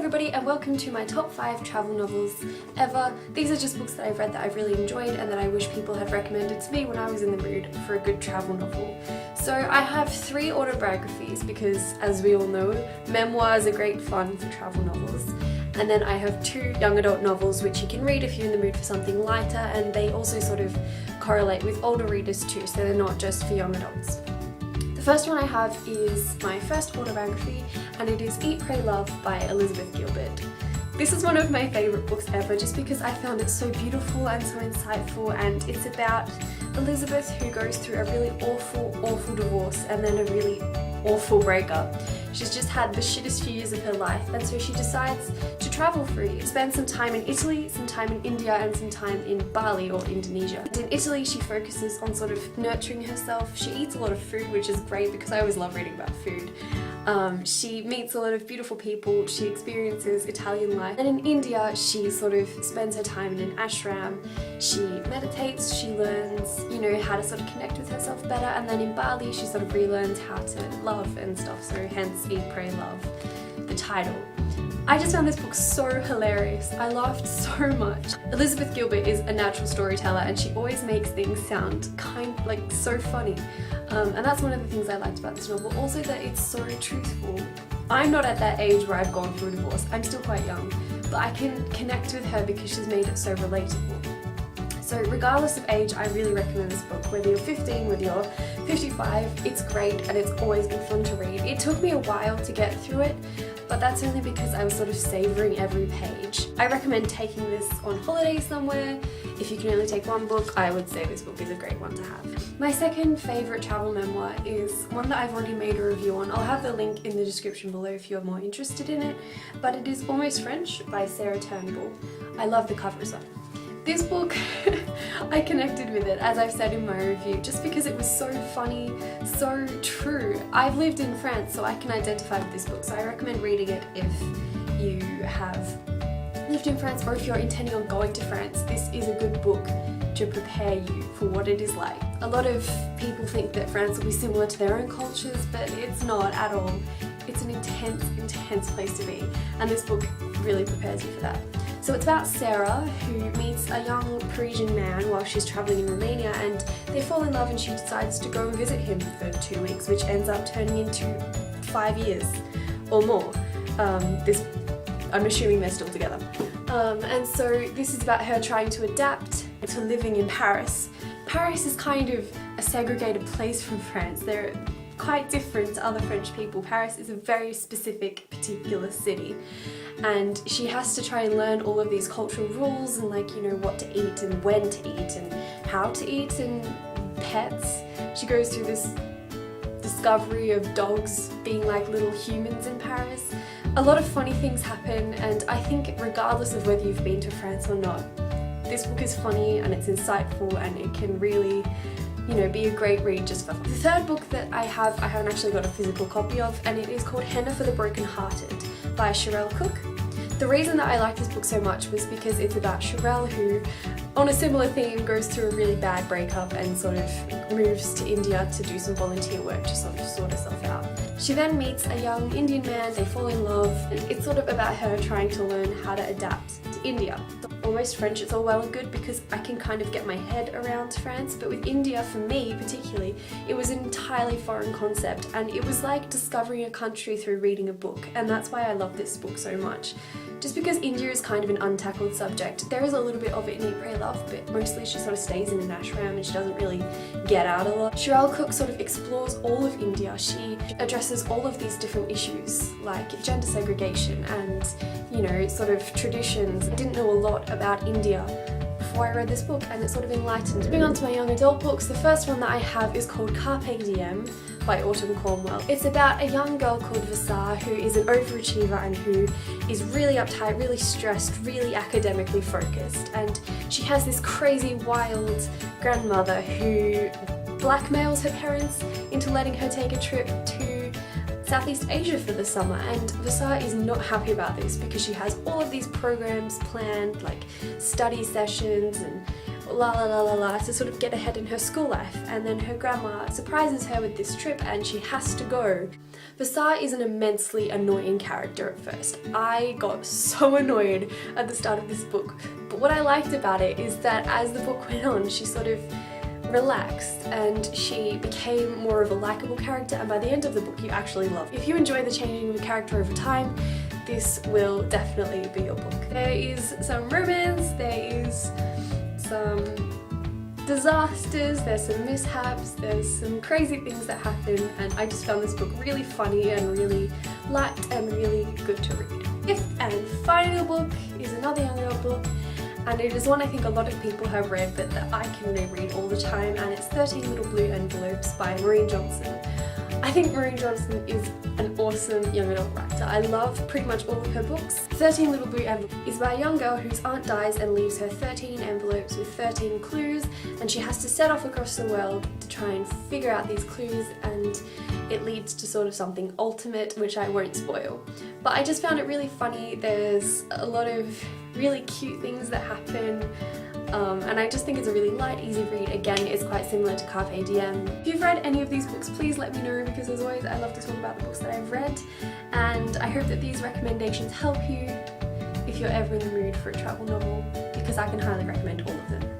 everybody and welcome to my top 5 travel novels ever. These are just books that I've read that I've really enjoyed and that I wish people had recommended to me when I was in the mood for a good travel novel. So I have 3 autobiographies because, as we all know, memoirs are great fun for travel novels. And then I have 2 young adult novels which you can read if you're in the mood for something lighter, and they also sort of correlate with older readers too, so they're not just for young adults. The first one I have is my first autobiography, and it is Eat, Pray, Love by Elizabeth Gilbert. This is one of my favourite books ever just because I found it so beautiful and so insightful, and it's about Elizabeth who goes through a really awful divorce and then a really awful breakup. She's just had the shittest few years of her life, and so she decides to travel for a year. Spend some time in Italy, some time in India, and some time in Bali or Indonesia. And in Italy she focuses on sort of nurturing herself. She eats a lot of food, which is great because I always love reading about food. She meets a lot of beautiful people, she experiences Italian life. And in India she sort of spends her time in an ashram, she meditates, she learns, how to sort of connect with herself better, and then in Bali she sort of relearns how to love and stuff, so hence Eat, Pray, Love, the title. I just found this book so hilarious. I laughed so much. Elizabeth Gilbert is a natural storyteller and she always makes things sound so funny. And that's one of the things I liked about this novel. Also that it's so truthful. I'm not at that age where I've gone through a divorce. I'm still quite young, but I can connect with her because she's made it so relatable. So regardless of age, I really recommend this book. Whether you're 15, whether you're 55, it's great and it's always been fun to read. It took me a while to get through it, but that's only because I was sort of savouring every page. I recommend taking this on holiday somewhere. If you can only take one book, I would say this book is a great one to have. My second favourite travel memoir is one that I've already made a review on. I'll have the link in the description below if you're more interested in it, but it is Almost French by Turnbull. I love the cover as well. This book, I connected with it, as I've said in my review, just because it was so funny, so true. I've lived in France, so I can identify with this book, so I recommend reading it if you have lived in France or if you're intending on going to France. This is a good book to prepare you for what it is like. A lot of people think that France will be similar to their own cultures, but it's not at all. It's an intense place to be, and this book really prepares you for that. So it's about Sarah, who meets a young Parisian man while she's travelling in Romania, and they fall in love and she decides to go and visit him for 2 weeks, which ends up turning into 5 years or more. I'm assuming they're still together. And so this is about her trying to adapt to living in Paris. Paris is kind of a segregated place from France. They're quite different to other French people. Paris is a very specific, particular city, and she has to try and learn all of these cultural rules and what to eat and when to eat and how to eat and pets. She goes through this discovery of dogs being like little humans in Paris. A lot of funny things happen, and I think regardless of whether you've been to France or not, this book is funny and it's insightful and it can really be a great read just for fun. The third book that I haven't actually got a physical copy of, and it is called Henna for the Brokenhearted by Sharell. The reason that I like this book so much was because it's about Sharell, who, on a similar theme, goes through a really bad breakup and sort of moves to India to do some volunteer work to sort of sort herself out. She then meets a young Indian man, they fall in love, and it's sort of about her trying to learn how to adapt to India. Almost French, it's all well and good because I can kind of get my head around France, but with India, for me particularly, it was an entirely foreign concept, and it was like discovering a country through reading a book, and that's why I love this book so much. Just because India is kind of an untackled subject. There is a little bit of it in Eat, Pray, Love, but mostly she sort of stays in an ashram and she doesn't really get out a lot. Sharell sort of explores all of India. She addresses all of these different issues like gender segregation and, sort of traditions. I didn't know a lot about India before I read this book, and it sort of enlightened me. Moving on to my young adult books, the first one that I have is called Carpe Diem by Cornwell. It's about a young girl called Vasa who is an overachiever and who is really uptight, really stressed, really academically focused, and she has this crazy wild grandmother who blackmails her parents into letting her take a trip to Southeast Asia for the summer, and Vasa is not happy about this because she has all of these programs planned, like study sessions and la la la la la to sort of get ahead in her school life, and then her grandma surprises her with this trip and she has to go. Vasar is an immensely annoying character at first. I got so annoyed at the start of this book, but what I liked about it is that as the book went on, she sort of relaxed and she became more of a likeable character, and by the end of the book you actually love her. If you enjoy the changing of a character over time, this will definitely be your book. There is some romance, there is some disasters, there's some mishaps, there's some crazy things that happen, and I just found this book really funny and really light and really good to read. Fifth and final book is another young adult book, and it is one I think a lot of people have read but that I can reread all the time, and it's 13 Little Blue Envelopes by Maureen Johnson. I think Maureen Johnson is an awesome young adult writer. I love pretty much all of her books. 13 Little Blue Envelopes is by a young girl whose aunt dies and leaves her 13 envelopes with 13 clues, and she has to set off across the world to try and figure out these clues, and it leads to sort of something ultimate, which I won't spoil. But I just found it really funny. There's a lot of really cute things that happen. And I just think it's a really light, easy read. Again, it's quite similar to Carpe Diem. If you've read any of these books, please let me know, because as always I love to talk about the books that I've read, and I hope that these recommendations help you if you're ever in the mood for a travel novel, because I can highly recommend all of them.